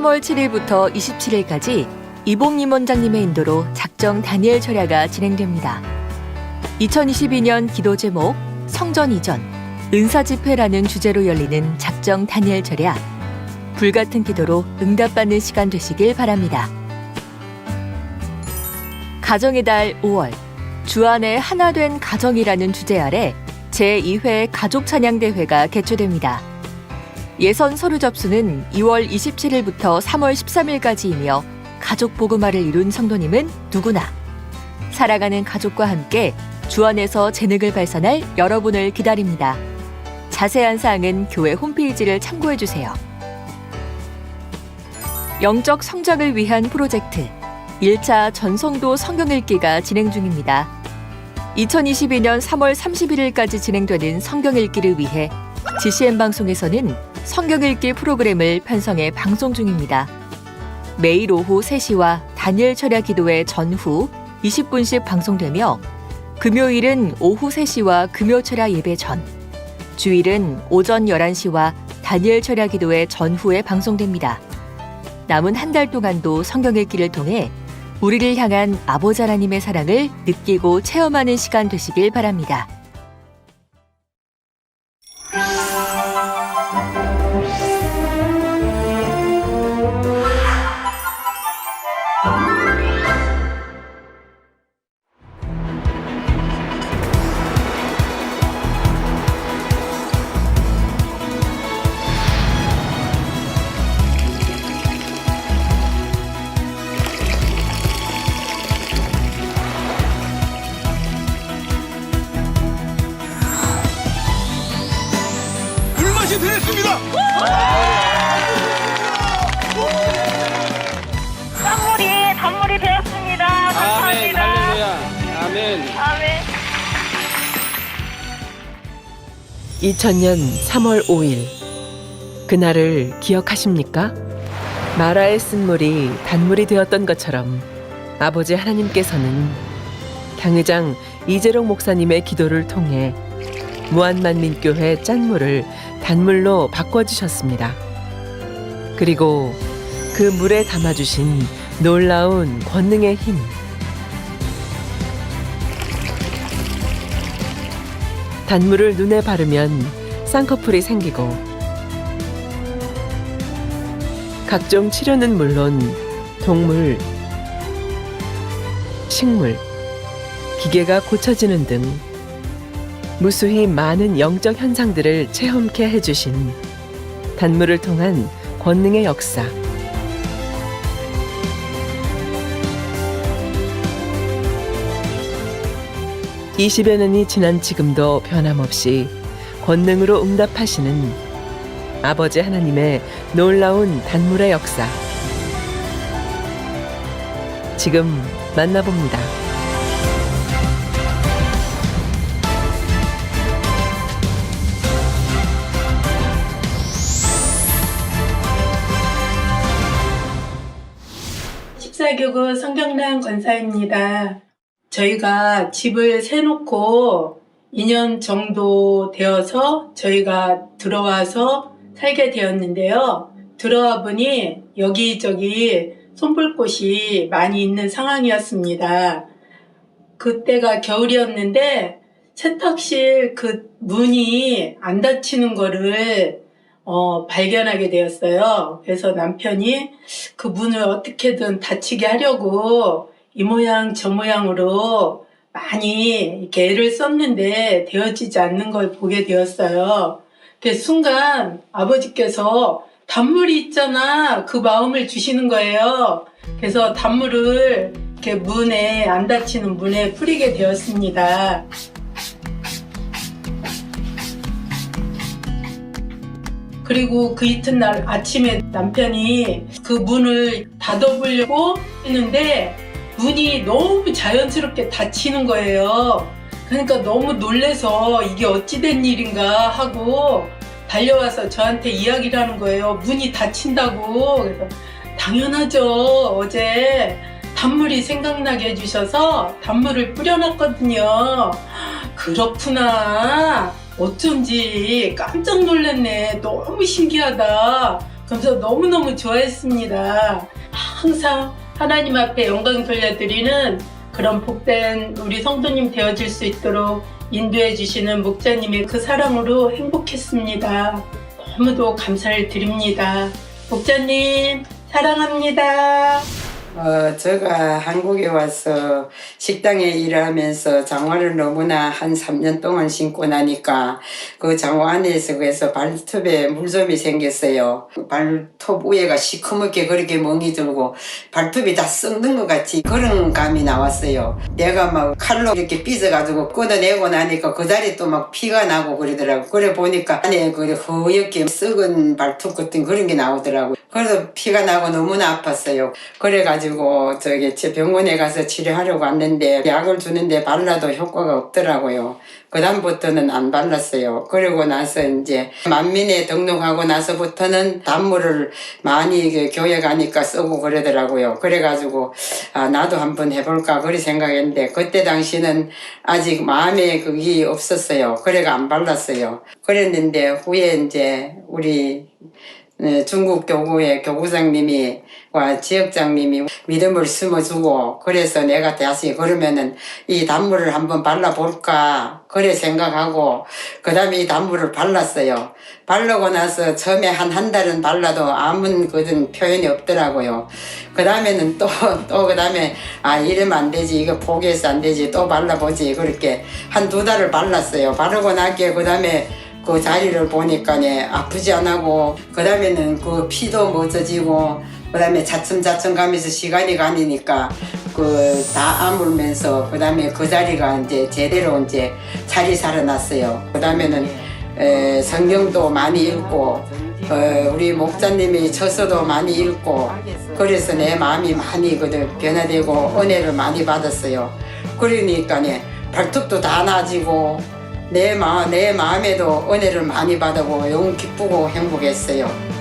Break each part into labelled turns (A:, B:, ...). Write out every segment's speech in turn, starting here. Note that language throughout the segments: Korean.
A: 3월 7일부터 27일까지 이봉림 원장님의 인도로 작정 다니엘 철야가 진행됩니다. 2022년 기도 제목 성전 이전, 은사 집회라는 주제로 열리는 작정 다니엘 철야. 불같은 기도로 응답받는 시간 되시길 바랍니다. 가정의 달 5월, 주 안에 하나 된 가정이라는 주제 아래 제2회 가족찬양대회가 개최됩니다. 예선 서류 접수는 2월 27일부터 3월 13일까지이며 가족 복음화를 이룬 성도님은 누구나 살아가는 가족과 함께 주 안에서 재능을 발산할 여러분을 기다립니다. 자세한 사항은 교회 홈페이지를 참고해주세요. 영적 성장을 위한 프로젝트 1차 전성도 성경 읽기가 진행 중입니다. 2022년 3월 31일까지 진행되는 성경 읽기를 위해 GCN 방송에서는 성경 읽기 프로그램을 편성해 방송 중입니다. 매일 오후 3시와 다니엘 철야 기도회 전후 20분씩 방송되며 금요일은 오후 3시와 금요 철야 예배 전, 주일은 오전 11시와 다니엘 철야 기도회 전후에 방송됩니다. 남은 한 달 동안도 성경 읽기를 통해 우리를 향한 아버지 하나님의 사랑을 느끼고 체험하는 시간 되시길 바랍니다.
B: 되었습니다.
C: 선물이 되었습니다. 감사합니다.
B: 아멘, 할렐루야. 아멘.
C: 아멘.
D: 2000년 3월 5일 그날을 기억하십니까? 마라의 쓴물이 단물이 되었던 것처럼 아버지 하나님께서는 당의장 이재룡 목사님의 기도를 통해 무한만민교회 짠물을 단물로 바꿔주셨습니다. 그리고 그 물에 담아주신 놀라운 권능의 힘. 단물을 눈에 바르면 쌍꺼풀이 생기고 각종 치료는 물론 동물, 식물, 기계가 고쳐지는 등 무수히 많은 영적 현상들을 체험케 해주신 단물을 통한 권능의 역사. (20여 년이) 지난 지금도 변함없이 권능으로 응답하시는 아버지 하나님의 놀라운 단물의 역사. 지금 만나봅니다.
E: 십사교구 성경남 권사입니다. 저희가 집을 세놓고 2년 정도 되어서 저희가 들어와서 살게 되었는데요. 들어와 보니 여기저기 손볼 곳이 많이 있는 상황이었습니다. 그때가 겨울이었는데 세탁실 그 문이 안 닫히는 거를 발견하게 되었어요. 그래서 남편이 그 문을 어떻게든 닫히게 하려고 이 모양 저 모양으로 많이 이렇게 애를 썼는데 되어지지 않는 걸 보게 되었어요. 그 순간 아버지께서 단물이 있잖아, 그 마음을 주시는 거예요. 그래서 단물을 이렇게 문에, 안 닫히는 문에 뿌리게 되었습니다. 그리고 그 이튿날 아침에 남편이 그 문을 닫아보려고 했는데 문이 너무 자연스럽게 닫히는 거예요. 그러니까 너무 놀라서 이게 어찌된 일인가 하고 달려와서 저한테 이야기를 하는 거예요. 문이 닫힌다고. 그래서 당연하죠. 어제 단물이 생각나게 해주셔서 단물을 뿌려놨거든요. 그렇구나. 어쩐지 깜짝 놀랐네. 너무 신기하다. 그래서 너무너무 좋아했습니다. 항상 하나님 앞에 영광 돌려드리는 그런 복된 우리 성도님 되어질 수 있도록 인도해 주시는 목자님의 그 사랑으로 행복했습니다. 너무도 감사를 드립니다. 목자님 사랑합니다.
B: 제가 한국에 와서 식당에 일을 하면서 장화를 너무나 한 3년 동안 신고 나니까 그 장화 안에서 그래서 발톱에 물점이 생겼어요. 발톱 위에가 시커멓게 그렇게 멍이 들고 발톱이 다 썩는 것 같이 그런 감이 나왔어요. 내가 막 칼로 이렇게 삐져가지고 끊어내고 나니까 그 자리에 또 막 피가 나고 그러더라고. 그래 보니까 안에 그 허옇게 썩은 발톱 같은 그런 게 나오더라고요. 그래서 피가 나고 너무나 아팠어요. 그래가지고 제 병원에 가서 치료하려고 왔는데 약을 주는데 발라도 효과가 없더라고요. 그 다음부터는 안 발랐어요. 그러고 나서 이제 만민에 등록하고 나서부터는 단물을 많이 교회 가니까 쓰고 그러더라고요. 그래가지고 나도 한번 해볼까 그리 생각했는데 그때 당시는 아직 마음에 그게 없었어요. 그래가 안 발랐어요. 그랬는데 후에 이제 우리 중국 교구의 교구장님이 와 지역장님이 믿음을 심어주고 그래서 내가 다시 그러면은 이 단물을 한번 발라볼까 그래 생각하고 그 다음에 이 단물을 발랐어요. 바르고 나서 처음에 한 달은 발라도 아무 그런 표현이 없더라고요. 그 다음에는 또 그 다음에 이러면 안 되지 이거 포기해서 안 되지 또 발라보지 그렇게 한 2달을 발랐어요. 바르고 나게 그 다음에 그 자리를 보니까 아프지 않고 그 다음에는 그 피도 멎어지고 그 다음에 차츰차츰 가면서 시간이 가니까 그 다 아물면서 그 다음에 그 자리가 이제 제대로 이제 자리 살아났어요. 그 다음에는 성경도 많이 읽고 우리 목사님이 처서도 많이 읽고 그래서 내 마음이 많이 변화되고 은혜를 많이 받았어요. 그러니까 발톱도 다 나아지고 내 마음에도 은혜를 많이 받고 영 기쁘고 행복했어요.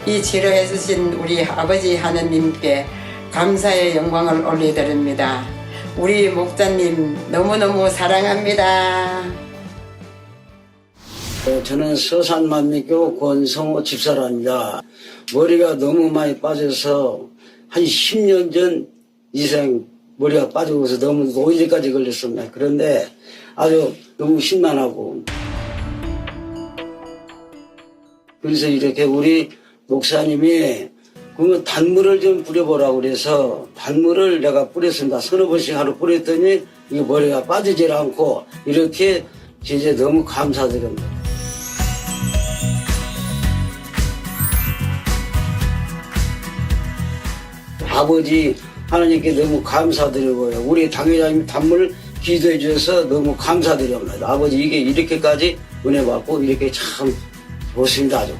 B: 이 치료해 주신 우리 아버지 하느님께 감사의 영광을 올려드립니다. 우리 목사님 너무너무 사랑합니다.
F: 저는 서산만미교 권성호 집사랍니다. 머리가 너무 많이 빠져서 한 10년 전 이상 머리가 빠지고서 너무 노이즈까지 걸렸습니다. 그런데 아주 너무 심란하고 그래서 이렇게 우리 목사님이 그러면 단물을 좀 뿌려보라고 그래서 단물을 내가 뿌렸습니다. 서너 번씩 하루 뿌렸더니 이 머리가 빠지질 않고 이렇게 진짜 너무 감사드립니다. 아버지 하나님께 너무 감사드리고요. 우리 당회장님 단물 기도해 주셔서 너무 감사드립니다. 아버지 이게 이렇게까지 은혜 받고 이렇게 참 좋습니다. 아주.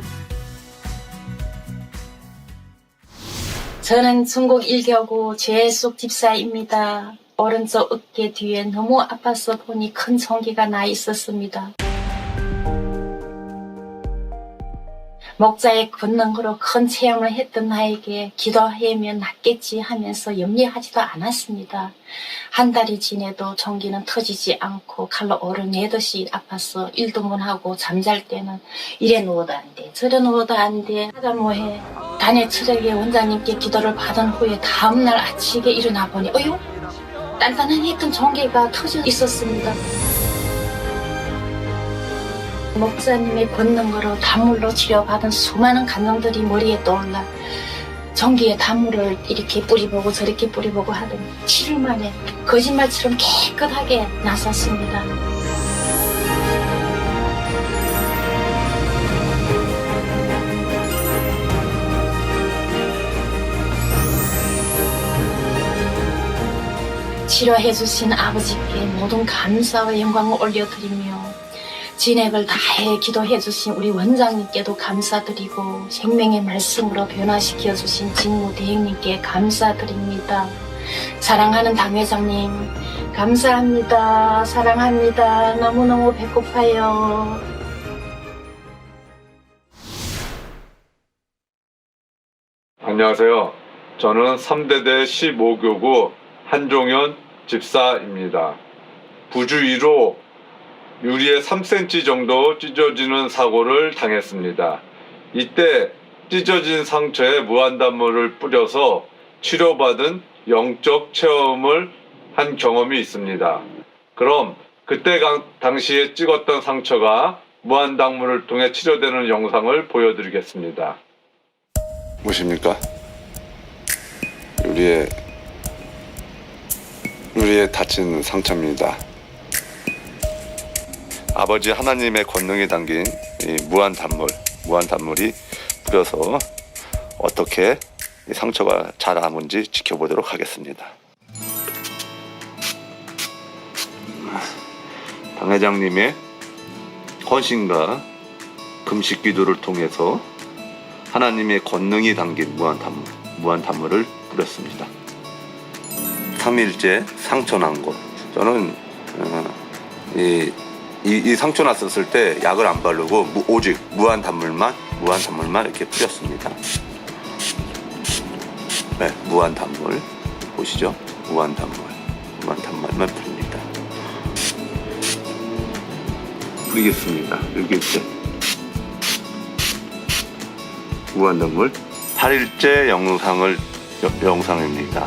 G: 저는 중국 1교구 죄숙 집사입니다. 오른쪽 어깨 뒤에 너무 아파서 보니 큰 총기가 나 있었습니다. 목자의 권능으로 큰 체험을 했던 나에게 기도하면 낫겠지 하면서 염려하지도 않았습니다. 한 달이 지내도 총기는 터지지 않고 칼로 오를 내듯이 아파서 일도 못하고 잠잘 때는 이래 누워도 안 돼, 저래 누워도 안 돼, 하다 뭐해. 단에 철학의 원장님께 기도를 받은 후에 다음날 아침에 일어나 보니 어휴? 단단했던 총기가 터져 있었습니다. 목사님의 권능으로 단물로 치료받은 수많은 감정들이 머리에 떠올라 전기에 단물을 이렇게 뿌리보고 저렇게 뿌리보고 하더니 7일 만에 거짓말처럼 깨끗하게 나섰습니다. 치료해주신 아버지께 모든 감사와 영광을 올려드리며 진액을 다해 기도해주신 우리 원장님께도 감사드리고 생명의 말씀으로 변화시켜주신 직무대행님께 감사드립니다. 사랑하는 당회장님 감사합니다. 사랑합니다. 너무너무 배고파요.
H: 안녕하세요. 저는 3대대 15교구 한종현 집사입니다. 부주의로 유리에 3cm 정도 찢어지는 사고를 당했습니다. 이때 찢어진 상처에 무한단물을 뿌려서 치료받은 영적 체험을 한 경험이 있습니다. 그럼 그때 당시에 찍었던 상처가 무한단물을 통해 치료되는 영상을 보여드리겠습니다.
I: 보십니까? 유리에 다친 상처입니다. 아버지 하나님의 권능이 담긴 이 무한단물이 뿌려서 어떻게 이 상처가 잘 아문지 지켜보도록 하겠습니다. 당 회장님의 헌신과 금식 기도를 통해서 하나님의 권능이 담긴 무한단물을 뿌렸습니다. 3일째 상처 난 곳. 저는 이 상처 났었을 때 약을 안 바르고 오직 무한단물만 이렇게 뿌렸습니다. 네, 무한단물 보시죠? 무한단물만 뿌립니다. 뿌리겠습니다. 이렇게 무한단물 8일째 영상입니다.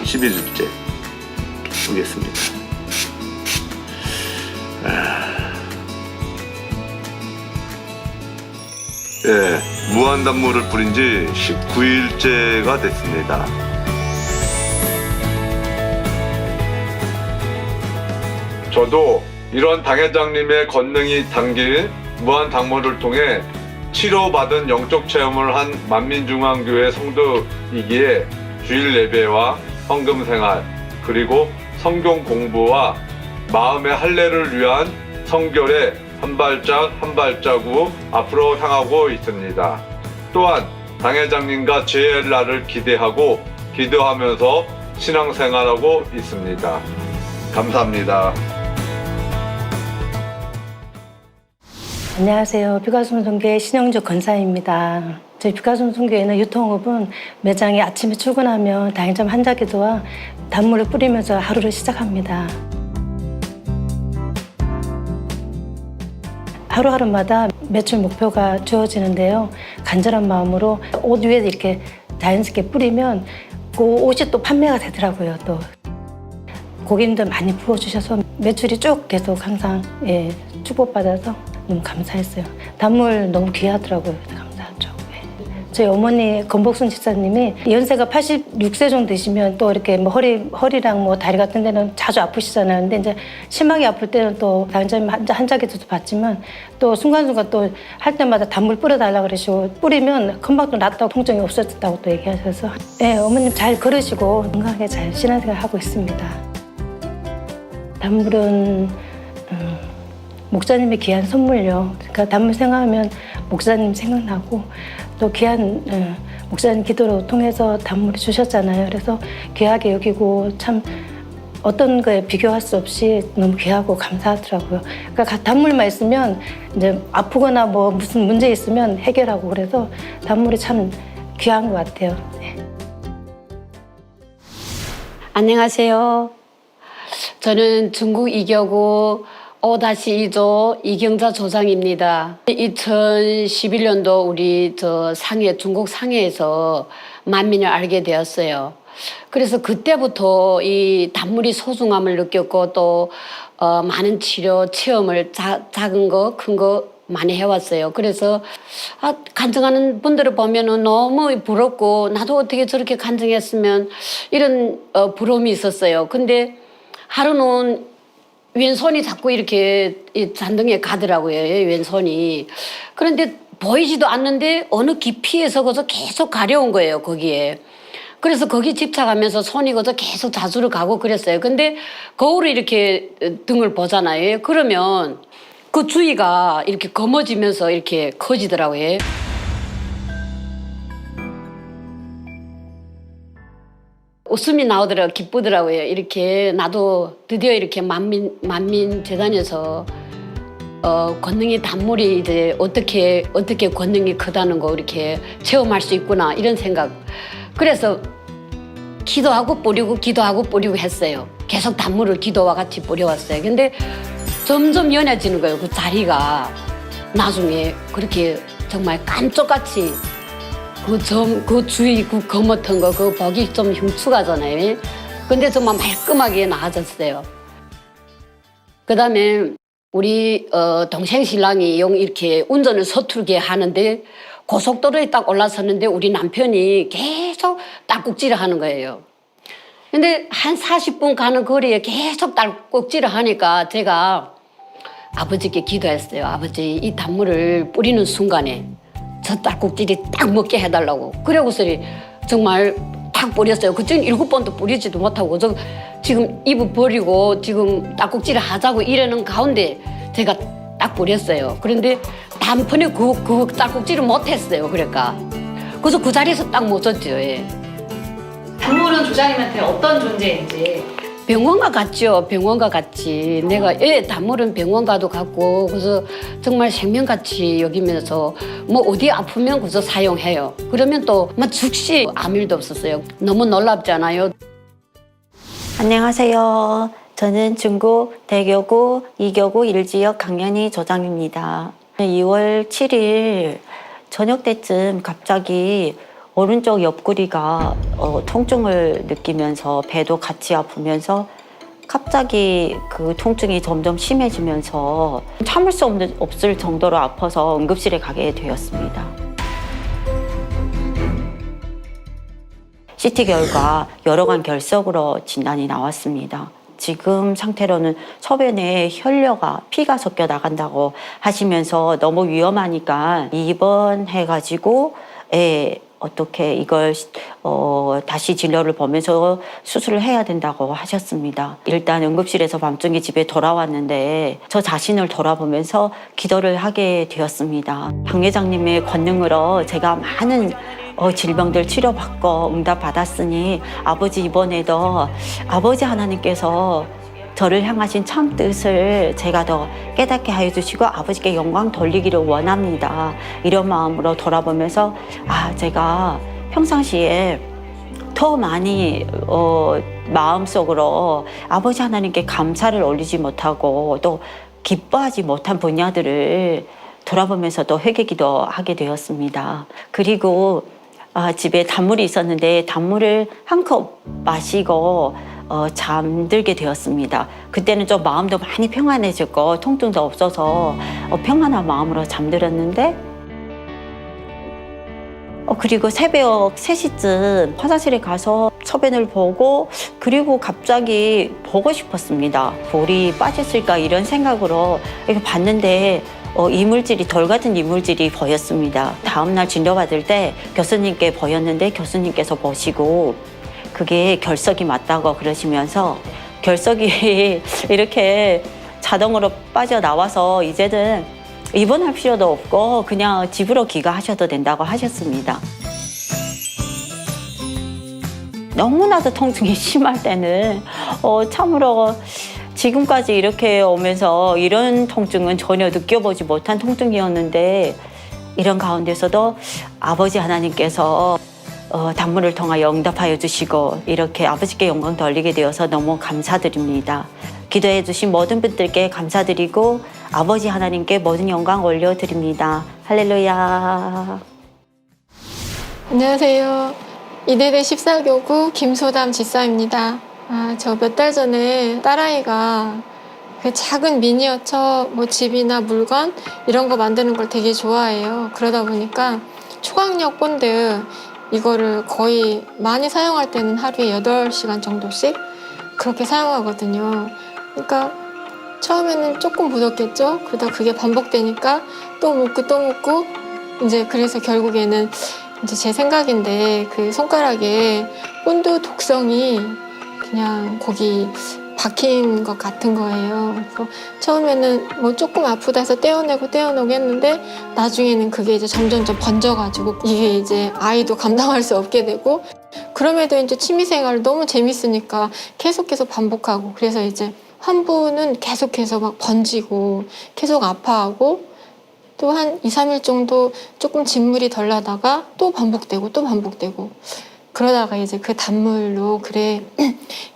I: 11일째 보겠습니다. 네, 무한단물을 뿌린 지 19일째가 됐습니다.
H: 저도 이런 당 회장님의 권능이 담긴 무한단물을 통해 치료받은 영적 체험을 한 만민중앙교회 성도이기에 주일 예배와 헌금 생활, 그리고 성경 공부와 마음의 할례를 위한 성결에 한 발자국 앞으로 향하고 있습니다. 또한 당 회장님과 재회의 날을 기대하고 기도하면서 신앙생활하고 있습니다. 감사합니다.
J: 안녕하세요. 비가순 선교회 신영주 권사입니다. 저희 비가순 선교회는 유통업은 매장에 아침에 출근하면 당일점 한자기도와 단물을 뿌리면서 하루를 시작합니다. 하루하루마다 매출 목표가 주어지는데요. 간절한 마음으로 옷 위에 이렇게 자연스럽게 뿌리면 그 옷이 또 판매가 되더라고요. 또 고객님들 많이 부어주셔서 매출이 쭉 계속 항상 축복받아서 너무 감사했어요. 단물 너무 귀하더라고요. 감사하죠. 저희 어머니 건복순 집사님이 연세가 86세 정도 되시면 또 이렇게 뭐 허리랑 뭐 다리 같은 데는 자주 아프시잖아요. 근데 이제 심하게 아플 때는 또 당장 한자기도도 받지만 또 순간순간 또 할 때마다 단물 뿌려달라 그러시고 뿌리면 금방 또 낫다고 통증이 없어졌다고 또 얘기하셔서 네, 어머님 잘 걸으시고 건강하게 잘 신앙생활 하고 있습니다. 단물은 목사님의 귀한 선물요. 그러니까 단물 생각하면 목사님 생각나고 또 귀한 목사님 기도로 통해서 단물을 주셨잖아요. 그래서 귀하게 여기고 참 어떤 거에 비교할 수 없이 너무 귀하고 감사하더라고요. 그러니까 단물만 있으면 이제 아프거나 뭐 무슨 문제 있으면 해결하고 그래서 단물이 참 귀한 것 같아요. 네.
K: 안녕하세요. 저는 중국 이교구 5-2조 이경자 조장입니다. 2011년도 우리 중국 상해에서 만민을 알게 되었어요. 그래서 그때부터 이 단물이 소중함을 느꼈고 또 많은 치료 체험을 작은 거, 큰 거 많이 해왔어요. 그래서 간증하는 분들을 보면은 너무 부럽고 나도 어떻게 저렇게 간증했으면 이런 부러움이 있었어요. 근데 하루는 왼손이 자꾸 이렇게 잔등에 가더라고요. 왼손이. 그런데 보이지도 않는데 어느 깊이에서 거기서 계속 가려운 거예요. 거기에. 그래서 거기 집착하면서 손이 거기서 계속 자주를 가고 그랬어요. 근데 거울을 이렇게 등을 보잖아요. 그러면 그 주위가 이렇게 검어지면서 이렇게 커지더라고요. 웃음이 나오더라고요. 기쁘더라고요. 이렇게 나도 드디어 이렇게 만민 재단에서 권능의 단물이 이제 어떻게 권능이 크다는 거 이렇게 체험할 수 있구나 이런 생각. 그래서 기도하고 뿌리고 기도하고 뿌리고 했어요. 계속 단물을 기도와 같이 뿌려왔어요. 근데 점점 연해지는 거예요. 그 자리가 나중에 그렇게 정말 깜짝같이 그 주위 그 검었던 거 그 보기 좀 흉측하잖아요. 근데 정말 말끔하게 나아졌어요. 그다음에 우리 동생 신랑이 이렇게 운전을 서툴게 하는데 고속도로에 딱 올라섰는데 우리 남편이 계속 딸꾹질을 하는 거예요. 근데 한 40분 가는 거리에 계속 딸꾹질을 하니까 제가 아버지께 기도했어요. 아버지, 이 단물을 뿌리는 순간에 저 딸꾹질이 딱 먹게 해달라고. 그러고서 정말 딱 뿌렸어요. 그때는 7번도 뿌리지도 못하고 저 지금 입을 버리고 지금 딸꾹질을 하자고 이러는 가운데 제가 딱 뿌렸어요. 그런데 단번에 그 딸꾹질을 못했어요. 그러니까 그래서 그 자리에서 딱 멈췄죠. 예.
L: 단물은 조장님한테 어떤 존재인지.
K: 병원과 같죠. 병원과 같이. 내가 단물은 병원과도 같고 그래서 정말 생명같이 여기면서 뭐 어디 아프면 그래서 사용해요. 그러면 또 막 즉시 아무 일도 없었어요. 너무 놀랍잖아요.
M: 안녕하세요. 저는 중국 대교구 2교구 1지역 강연희 조장입니다. 2월 7일 저녁 때쯤 갑자기 오른쪽 옆구리가 통증을 느끼면서 배도 같이 아프면서 갑자기 그 통증이 점점 심해지면서 참을 수 없을 정도로 아파서 응급실에 가게 되었습니다. CT 결과 여러간 결석으로 진단이 나왔습니다. 지금 상태로는 소변에 혈류가 피가 섞여 나간다고 하시면서 너무 위험하니까 입원해가지고 어떻게 이걸 다시 진료를 보면서 수술을 해야 된다고 하셨습니다. 일단 응급실에서 밤중에 집에 돌아왔는데 저 자신을 돌아보면서 기도를 하게 되었습니다. 박 회장님의 권능으로 제가 많은 질병들 치료받고 응답받았으니 아버지 이번에도 아버지 하나님께서 저를 향하신 참 뜻을 제가 더 깨닫게 하여 주시고 아버지께 영광 돌리기를 원합니다. 이런 마음으로 돌아보면서 제가 평상시에 더 많이 마음속으로 아버지 하나님께 감사를 올리지 못하고 또 기뻐하지 못한 분야들을 돌아보면서 또 회개기도 하게 되었습니다. 그리고 집에 단물이 있었는데 단물을 한 컵 마시고 잠들게 되었습니다. 그때는 좀 마음도 많이 평안해졌고 통증도 없어서 평안한 마음으로 잠들었는데 그리고 새벽 3시쯤 화장실에 가서 소변을 보고 그리고 갑자기 보고 싶었습니다. 볼이 빠졌을까 이런 생각으로 이렇게 봤는데 이물질이 돌 같은 이물질이 보였습니다. 다음날 진료받을 때 교수님께 보였는데 교수님께서 보시고 그게 결석이 맞다고 그러시면서 결석이 이렇게 자동으로 빠져나와서 이제는 입원할 필요도 없고 그냥 집으로 귀가하셔도 된다고 하셨습니다. 너무나도 통증이 심할 때는 참으로 지금까지 이렇게 오면서 이런 통증은 전혀 느껴보지 못한 통증이었는데 이런 가운데서도 아버지 하나님께서 단물을 통하여 응답하여 주시고 이렇게 아버지께 영광 돌리게 되어서 너무 감사드립니다. 기도해 주신 모든 분들께 감사드리고 아버지 하나님께 모든 영광 올려드립니다. 할렐루야.
N: 안녕하세요. 이대대 14교구 김소담 지사입니다. 저 몇 달 전에 딸아이가 그 작은 미니어처 뭐 집이나 물건 이런 거 만드는 걸 되게 좋아해요. 그러다 보니까 초강력 본드 이거를 거의 많이 사용할 때는 하루에 8시간 정도씩 그렇게 사용하거든요. 그러니까 처음에는 조금 묻었겠죠. 그러다 그게 반복되니까 또 묻고 이제 그래서 결국에는 이제 제 생각인데 그 손가락에 본드 독성이 그냥 거기 박힌 것 같은 거예요. 그래서 처음에는 뭐 조금 아프다 해서 떼어내고 했는데 나중에는 그게 이제 점점점 번져가지고 이게 이제 아이도 감당할 수 없게 되고 그럼에도 이제 취미생활 너무 재밌으니까 계속 반복하고 그래서 이제 한 분은 계속해서 막 번지고 계속 아파하고 또 한 2, 3일 정도 조금 진물이 덜 나다가 또 반복되고 그러다가 이제 그 단물로 그래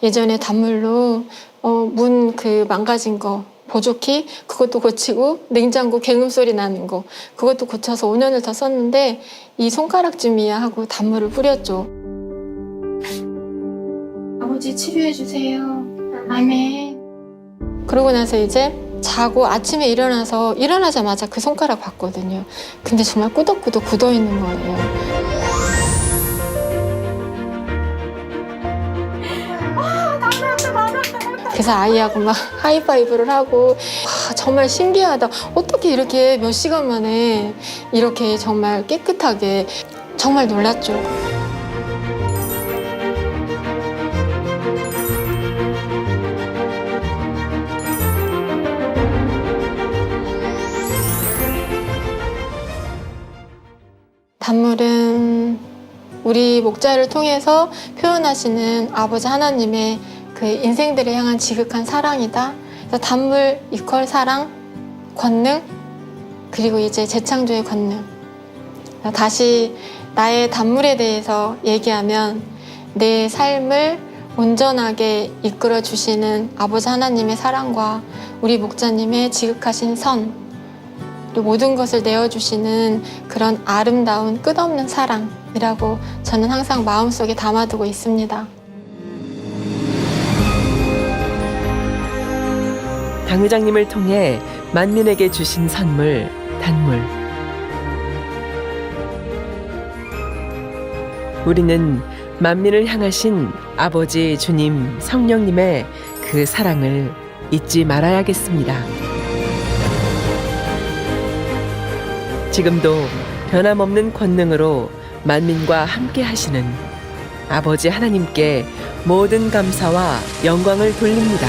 N: 예전에 단물로 문 그 망가진 거 보조키 그것도 고치고 냉장고 개음 소리 나는 거 그것도 고쳐서 5년을 더 썼는데 이 손가락쯤이야 하고 단물을 뿌렸죠. 아버지 치료해 주세요. 아멘. 그러고 나서 이제 자고 아침에 일어나자마자 그 손가락 봤거든요. 근데 정말 꾸덕꾸덕 굳어 있는 거예요. 그래서 아이하고 막 하이파이브를 하고 와, 정말 신기하다. 어떻게 이렇게 몇 시간 만에 이렇게 정말 깨끗하게 정말 놀랐죠. 단물은 우리 목자를 통해서 표현하시는 아버지 하나님의 그 인생들을 향한 지극한 사랑이다. 그래서 단물 이퀄 사랑, 권능, 그리고 이제 재창조의 권능. 다시 나의 단물에 대해서 얘기하면 내 삶을 온전하게 이끌어 주시는 아버지 하나님의 사랑과 우리 목자님의 지극하신 선, 그리고 모든 것을 내어주시는 그런 아름다운 끝없는 사랑이라고 저는 항상 마음속에 담아두고 있습니다.
D: 당 회장님을 통해 만민에게 주신 선물, 단물. 우리는 만민을 향하신 아버지 주님 성령님의 그 사랑을 잊지 말아야겠습니다. 지금도 변함없는 권능으로 만민과 함께 하시는 아버지 하나님께 모든 감사와 영광을 돌립니다.